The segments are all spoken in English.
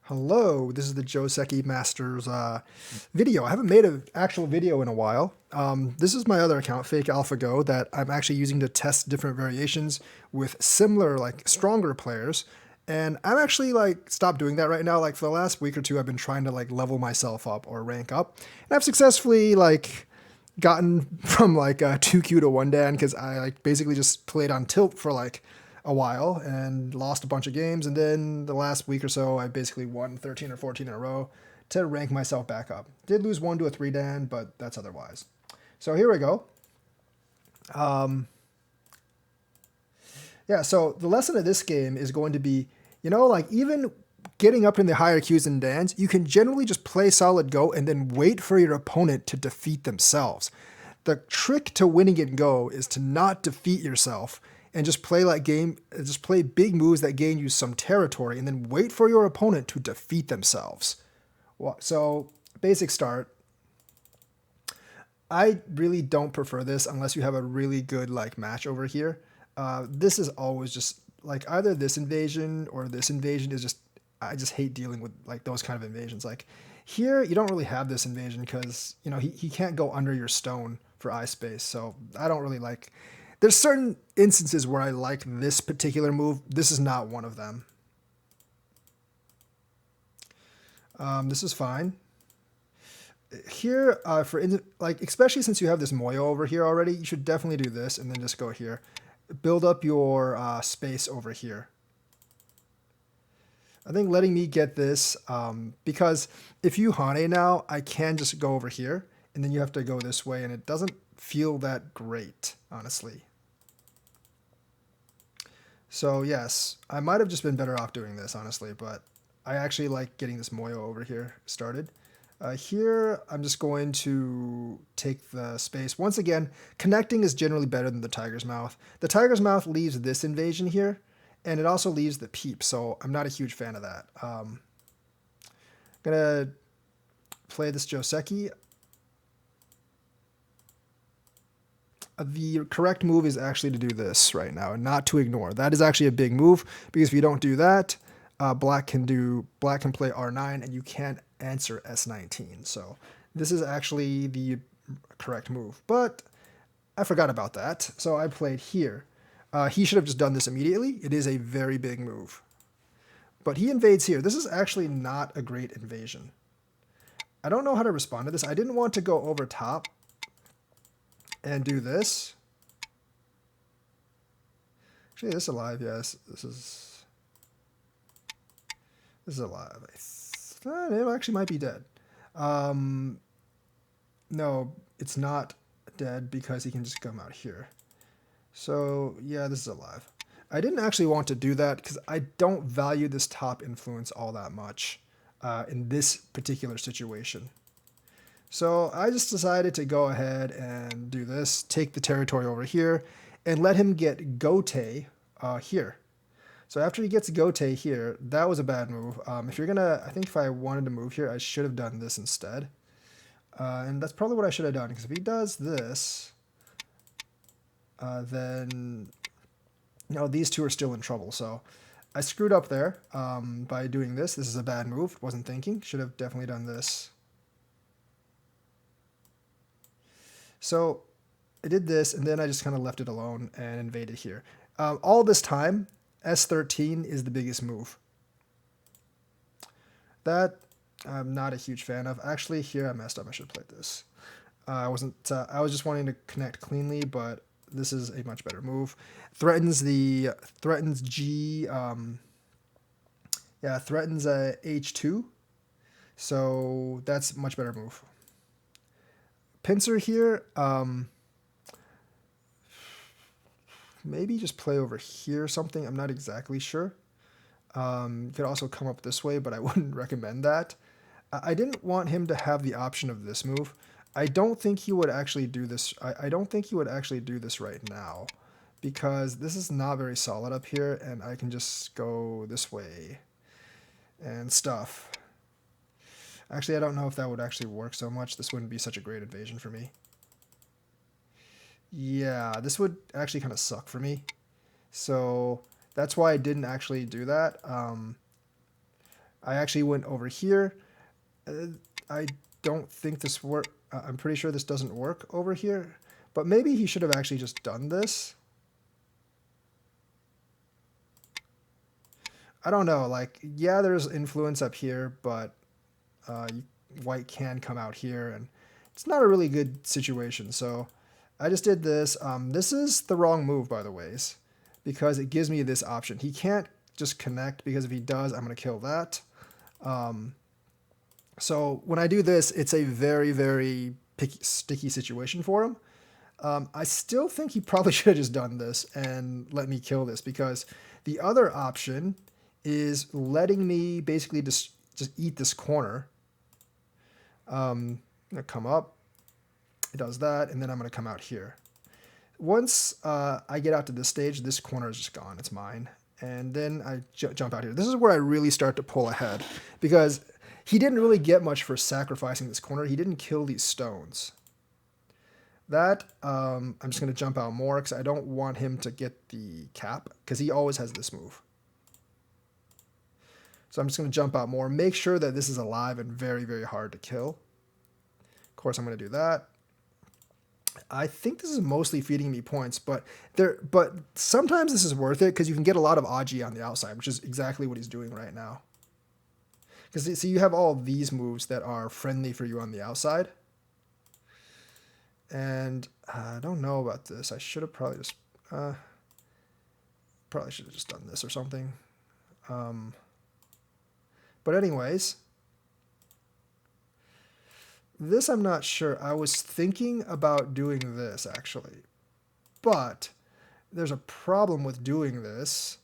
Hello, this is the Joseki Masters video. I haven't made an actual video in a while. This is my other account, Fake AlphaGo, that I'm actually using to test different variations with similar, like stronger players. And I'm actually like stopped doing that right now. Like for the last week or two, I've been trying to like level myself up or rank up, and I've successfully like gotten from like 2Q to 1 Dan because I like basically just played on tilt for like a while and lost a bunch of games. And then the last week or so, I basically won 13 or 14 in a row to rank myself back up. Did lose 1 to a 3 Dan, but that's otherwise. So here we go. Yeah, so the lesson of this game is going to be, like even getting up in the higher Qs and Dans, you can generally just play solid Go and then wait for your opponent to defeat themselves. The trick to winning in Go is to not defeat yourself and just play big moves that gain you some territory and then wait for your opponent to defeat themselves. So basic start. I really don't prefer this unless you have a really good like match over here. This is always just like either this invasion or this invasion is just I just hate dealing with like those kind of invasions. Like here you don't really have this invasion because he can't go under your stone for eye space. So I don't really like. There's certain instances where I like this particular move. This is not one of them. This is fine. Here, like especially since you have this Moyo over here already, you should definitely do this and then just go here. Build up your space over here. I think letting me get this, because if you Hane now, I can just go over here, and then you have to go this way, and it doesn't feel that great, honestly. So yes, I might have just been better off doing this, honestly, but I actually like getting this Moyo over here started. Here, I'm just going to take the space. Once again, connecting is generally better than the Tiger's Mouth. The Tiger's Mouth leaves this invasion here, and it also leaves the Peep, so I'm not a huge fan of that. Gonna play this Joseki. The correct move is actually to do this right now and not to ignore. That is actually a big move because if you don't do that, black can play R9 and you can't answer S19. So this is actually the correct move, but I forgot about that. So I played here. He should have just done this immediately. It is a very big move, but he invades here. This is actually not a great invasion. I don't know how to respond to this. I didn't want to go over top and do this. Actually, this is alive. Yes, this is alive. It actually might be dead. No, it's not dead because he can just come out here. So yeah, this is alive. I didn't actually want to do that because I don't value this top influence all that much in this particular situation. So I just decided to go ahead and do this, take the territory over here, and let him get Gote here. So after he gets Gote here, that was a bad move. I think if I wanted to move here, I should have done this instead. And that's probably what I should have done, because if he does this, then these two are still in trouble. So I screwed up there by doing this. This is a bad move. Wasn't thinking. Should have definitely done this. So I did this, and then I just kind of left it alone and invaded here. All this time, S13 is the biggest move. That I'm not a huge fan of. Actually, here I messed up. I should have played this. I wasn't. I was just wanting to connect cleanly, but this is a much better move. Threatens G. Threatens H2. So that's a much better move. Pincer here. Maybe just play over here or something. I'm not exactly sure. You could also come up this way, but I wouldn't recommend that. I didn't want him to have the option of this move. I don't think he would actually do this. I don't think he would actually do this right now because this is not very solid up here, and I can just go this way and stuff. Actually, I don't know if that would actually work so much. This wouldn't be such a great invasion for me. Yeah, this would actually kind of suck for me. So that's why I didn't actually do that. I actually went over here. I don't think this work. I'm pretty sure this doesn't work over here, but maybe he should have actually just done this. I don't know. Like, yeah, there's influence up here, but white can come out here, and it's not a really good situation. So I just did this. This is the wrong move, by the ways, because it gives me this option. He can't just connect, because if he does, I'm going to kill that. So when I do this, it's a very, very sticky situation for him. I still think he probably should have just done this and let me kill this, because the other option is letting me basically just eat this corner. I'm going to come up. It does that, and then I'm going to come out here. Once I get out to this stage, this corner is just gone. It's mine. And then I jump out here. This is where I really start to pull ahead, because he didn't really get much for sacrificing this corner. He didn't kill these stones. That, I'm just going to jump out more, because I don't want him to get the cap, because he always has this move. So I'm just going to jump out more, make sure that this is alive and very, very hard to kill. Of course, I'm going to do that. I think this is mostly feeding me points, but sometimes this is worth it, because you can get a lot of Aji on the outside, which is exactly what he's doing right now. Because see, you have all these moves that are friendly for you on the outside. And I don't know about this. I should have probably just done this or something. But anyways, this I'm not sure. I was thinking about doing this, actually. But there's a problem with doing this,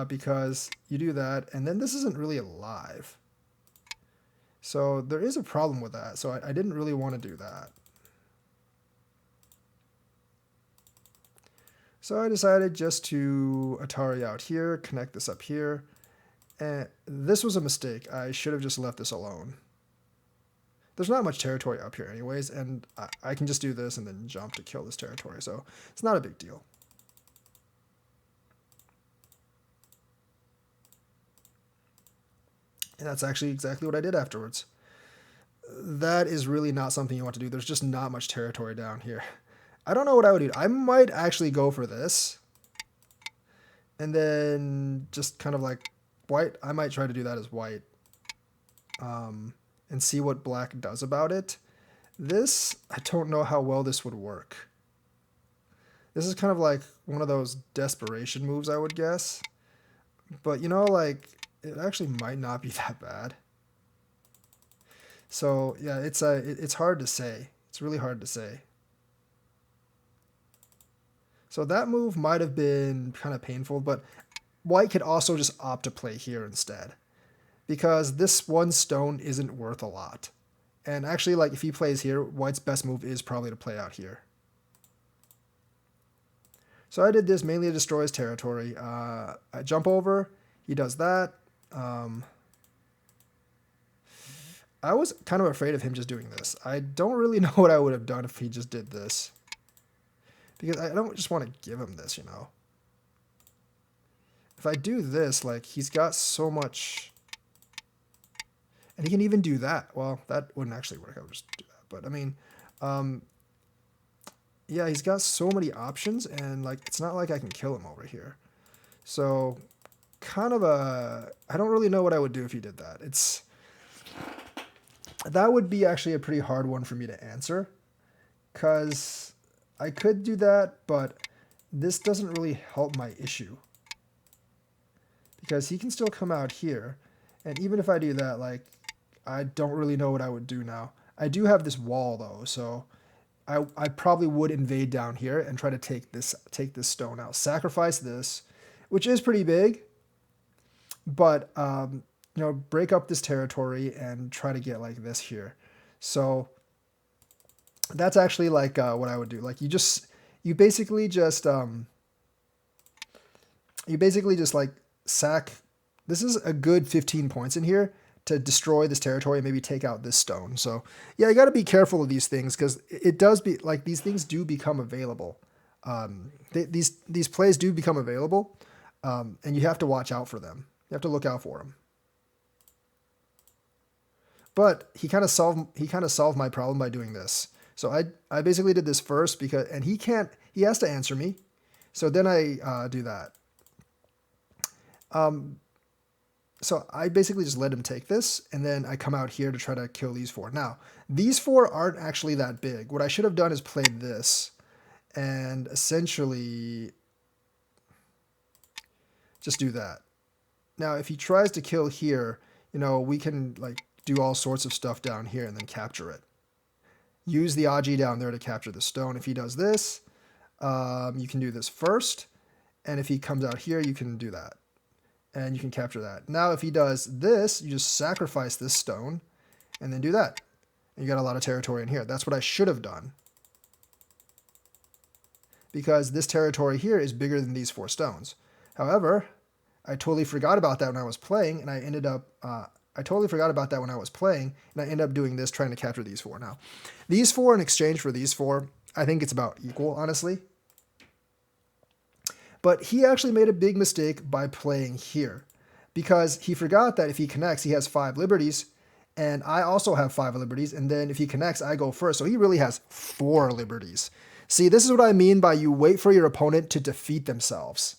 because you do that, and then this isn't really alive. So there is a problem with that. So I didn't really want to do that. So I decided just to Atari out here, connect this up here. And this was a mistake. I should have just left this alone. There's not much territory up here anyways, and I can just do this and then jump to kill this territory, so it's not a big deal. And that's actually exactly what I did afterwards. That is really not something you want to do. There's just not much territory down here. I don't know what I would do. I might actually go for this. And then just kind of like white. I might try to do that as white. And see what black does about it. This, I don't know how well this would work. This is kind of like one of those desperation moves, I would guess. But, you know, like, it actually might not be that bad. So, yeah, it's hard to say. It's really hard to say. So that move might have been kind of painful, but white could also just opt to play here instead, because this one stone isn't worth a lot. And actually, like, if he plays here, white's best move is probably to play out here. So I did this mainly to destroy his territory. I jump over, he does that. I was kind of afraid of him just doing this. I don't really know what I would have done if he just did this, because I don't just want to give him this, you know. If I do this, like, he's got so much, and he can even do that. Well, that wouldn't actually work. I would just do that. But I mean, yeah, he's got so many options, and like, it's not like I can kill him over here. So kind of I don't really know what I would do if he did that. That would be actually a pretty hard one for me to answer, because I could do that, but this doesn't really help my issue, because he can still come out here. And even if I do that, like, I don't really know what I would do now. I do have this wall though, so I probably would invade down here and try to take this stone out, sacrifice this, which is pretty big, but you know, break up this territory and try to get like this here. So that's actually like what I would do. Like, you basically just like sack. This is a good 15 points in here to destroy this territory and maybe take out this stone. So yeah, you got to be careful of these things, because it does be like, these things do become available. These plays do become available, and you have to watch out for them. You have to look out for them. But he kind of solved my problem by doing this. So I basically did this first because, and he has to answer me. So then I do that. So I basically just let him take this, and then I come out here to try to kill these four. Now, these four aren't actually that big. What I should have done is played this, and essentially just do that. Now, if he tries to kill here, we can like do all sorts of stuff down here and then capture it. Use the Aji down there to capture the stone. If he does this, you can do this first, and if he comes out here, you can do that. And you can capture that. Now, if he does this, you just sacrifice this stone and then do that. And you got a lot of territory in here. That's what I should have done. Because this territory here is bigger than these four stones. However, I totally forgot about that when I was playing, and I ended up doing this, trying to capture these four. Now, these four in exchange for these four, I think it's about equal, honestly. But he actually made a big mistake by playing here, because he forgot that if he connects, he has 5 liberties, and I also have 5 liberties, and then if he connects, I go first, so he really has 4 liberties. See, this is what I mean by you wait for your opponent to defeat themselves,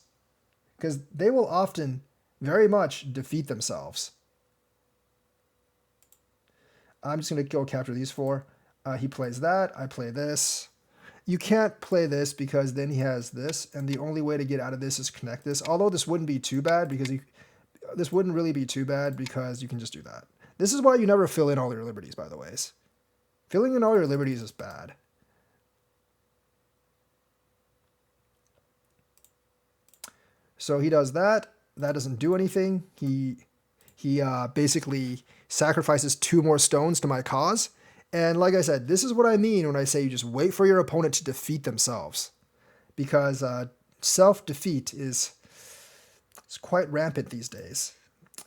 because they will often very much defeat themselves. I'm just going to go capture these 4. He plays that, I play this. You can't play this because then he has this, and the only way to get out of this is connect this. Although this wouldn't be too bad because this wouldn't really be too bad because you can just do that. This is why you never fill in all your liberties, by the way. Filling in all your liberties is bad. So he does that. That doesn't do anything. He basically sacrifices 2 more stones to my cause. And like I said, this is what I mean when I say you just wait for your opponent to defeat themselves. Because self-defeat is quite rampant these days.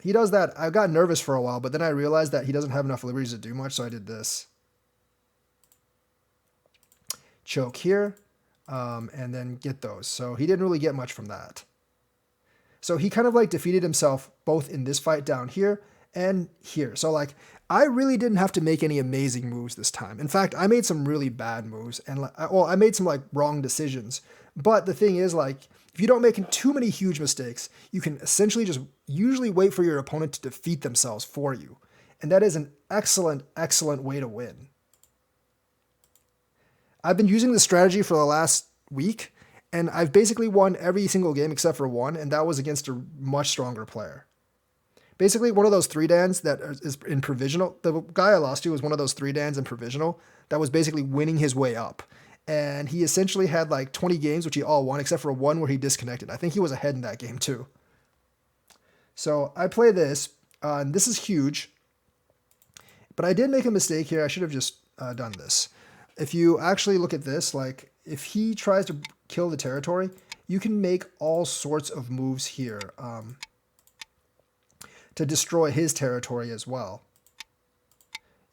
He does that. I got nervous for a while, but then I realized that he doesn't have enough liberties to do much, so I did this. Choke here, and then get those. So he didn't really get much from that. So he kind of like defeated himself both in this fight down here and here. So like, I really didn't have to make any amazing moves this time. In fact, I made some really bad moves, and I made some like wrong decisions. But the thing is, like, if you don't make too many huge mistakes, you can essentially just usually wait for your opponent to defeat themselves for you. And that is an excellent, excellent way to win. I've been using this strategy for the last week, and I've basically won every single game except for one, and that was against a much stronger player. Basically, one of those 3-dans that is in provisional. The guy I lost to was one of those 3-dans in provisional that was basically winning his way up. And he essentially had like 20 games, which he all won, except for one where he disconnected. I think he was ahead in that game too. So I play this, and this is huge. But I did make a mistake here. I should have just done this. If you actually look at this, like if he tries to kill the territory, you can make all sorts of moves here. To destroy his territory as well.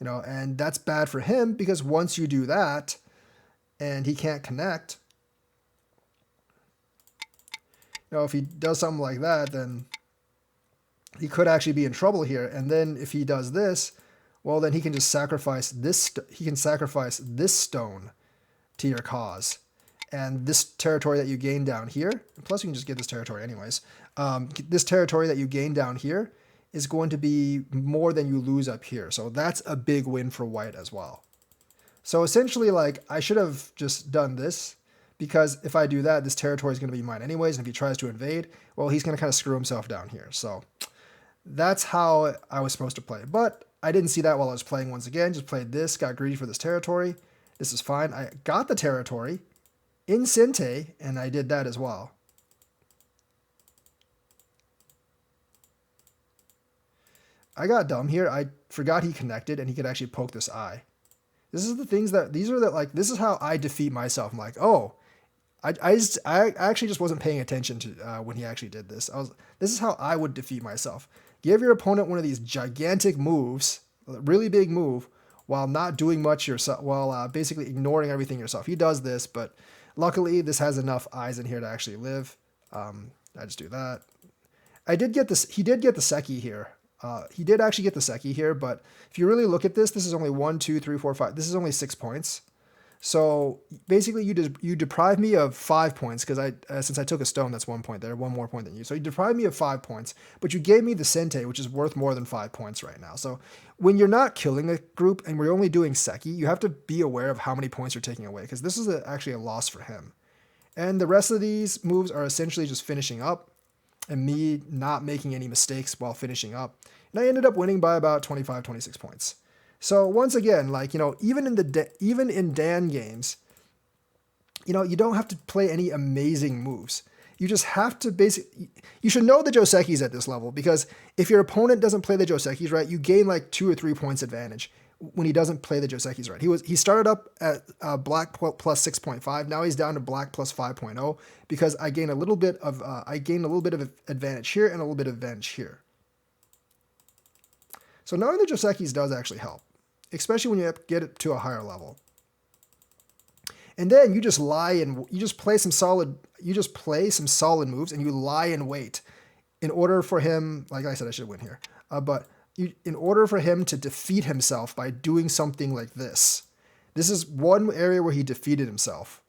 And that's bad for him because once you do that and he can't connect, if he does something like that, then he could actually be in trouble here. And then if he does this, well, then he can just sacrifice this. He can sacrifice this stone to your cause. And this territory that you gain down here, plus you can just get this territory anyways. This territory that you gain down here is going to be more than you lose up here. So that's a big win for white as well. So essentially, like, I should have just done this because if I do that, this territory is going to be mine anyways. And if he tries to invade, well, he's going to kind of screw himself down here. So that's how I was supposed to play. But I didn't see that while I was playing once again. Just played this, got greedy for this territory. This is fine. I got the territory in Sente, and I did that as well. I got dumb here. I forgot he connected and he could actually poke this eye. This is the things that, this is how I defeat myself. I'm like, oh, I actually just wasn't paying attention to when he actually did this. This is how I would defeat myself. Give your opponent one of these gigantic moves, a really big move, while not doing much yourself, while basically ignoring everything yourself. He does this, but luckily this has enough eyes in here to actually live. I just do that. I did get this. He did get the Seki here. He did actually get the Seki here, but if you really look at this, this is only 1, 2, 3, 4, 5. This is only 6 points. So basically, you deprive me of 5 points because since I took a stone, that's 1 point there, one more point than you. So you deprived me of 5 points, but you gave me the Sente, which is worth more than 5 points right now. So when you're not killing a group and we're only doing Seki, you have to be aware of how many points you're taking away because this is actually a loss for him. And the rest of these moves are essentially just finishing up and me not making any mistakes while finishing up. And I ended up winning by about 25, 26 points. So once again, like, even in Dan games, you don't have to play any amazing moves. You just have to you should know the Josekis at this level because if your opponent doesn't play the Josekis right, you gain like 2 or 3 points advantage when he doesn't play the Josekis right. He started up at black plus 6.5. Now he's down to black plus 5.0 because I gain a little bit of advantage here and a little bit of advantage here. So knowing the Josekis does actually help, especially when you get it to a higher level. And then you just play some solid moves and you lie in wait in order for him, like I said, I should win here, in order for him to defeat himself by doing something like this. This is one area where he defeated himself.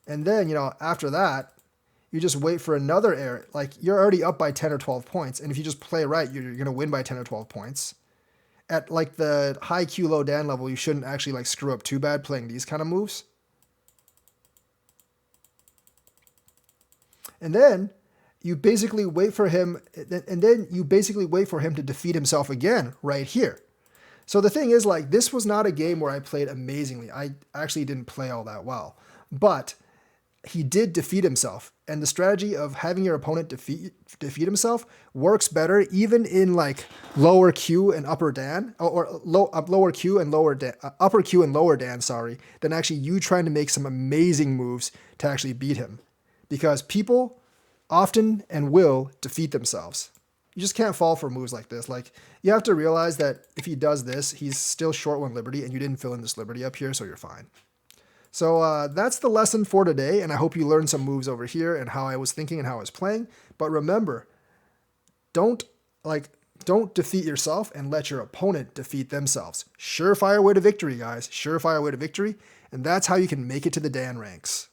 And then, after that, you just wait for another area. Like, you're already up by 10 or 12 points. And if you just play right, you're going to win by 10 or 12 points. At like the high Q, low Dan level, you shouldn't actually like screw up too bad playing these kind of moves. And then you basically wait for him, to defeat himself again right here. So the thing is, like, this was not a game where I played amazingly. I actually didn't play all that well, but he did defeat himself. And the strategy of having your opponent defeat himself works better even in like lower Q and upper Dan, or lower Q and lower Dan, upper Q and lower Dan, than actually you trying to make some amazing moves to actually beat him. Because people often and will defeat themselves. You just can't fall for moves like this. Like, you have to realize that if he does this, he's still short 1 liberty and you didn't fill in this liberty up here, so you're fine. So that's the lesson for today, and I hope you learned some moves over here and how I was thinking and how I was playing. But remember, don't defeat yourself and let your opponent defeat themselves. Surefire way to victory, guys. Surefire way to victory, and that's how you can make it to the Dan ranks.